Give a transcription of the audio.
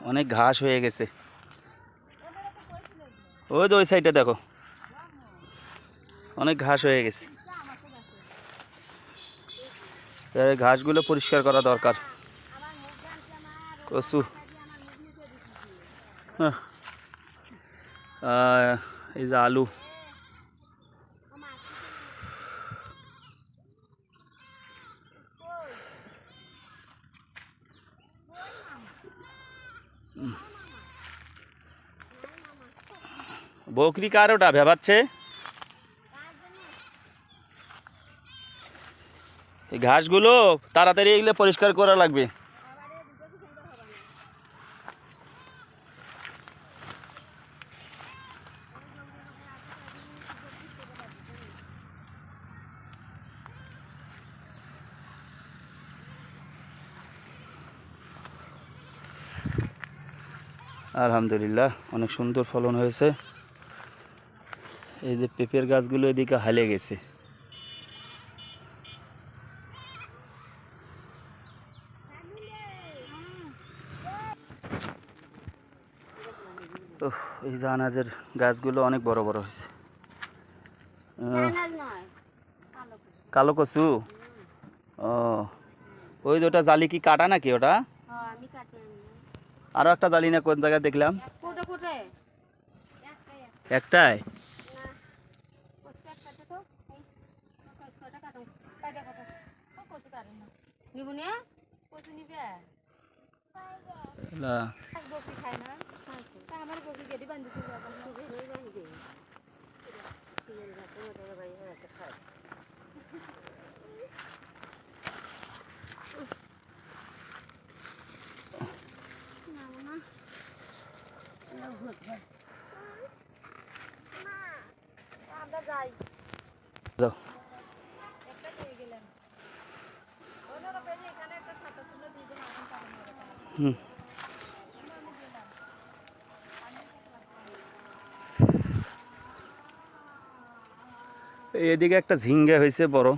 অনেক ঘাস হয়ে গেছে। ওই তো ওই সাইডে দেখো, অনেক ঘাস হয়ে গেছে। ঘাসগুলো পরিষ্কার করা দরকার। কচু, এই যে আলু, বকরি কার ওটা ভেবাচ্ছে? এই ঘাসগুলো তাড়াতাড়ি এগুলো পরিষ্কার করা লাগবে। আলহামদুলিল্লাহ অনেক সুন্দর ফলন হয়েছে। এই যে পেঁপের গাছগুলো এদিকে হালে গেছে। তো এই যে আনাজের গাছগুলো অনেক বড় বড় হয়েছে। কালো কচু, ও ওই যে ওটা জালি কি কাটা নাকি ওটা? আরো একটা জালি না কোন জায়গায় দেখলাম? একটাই? যাও। হুম, এদিকে একটা ঝিঙ্গা হয়েছে বড়।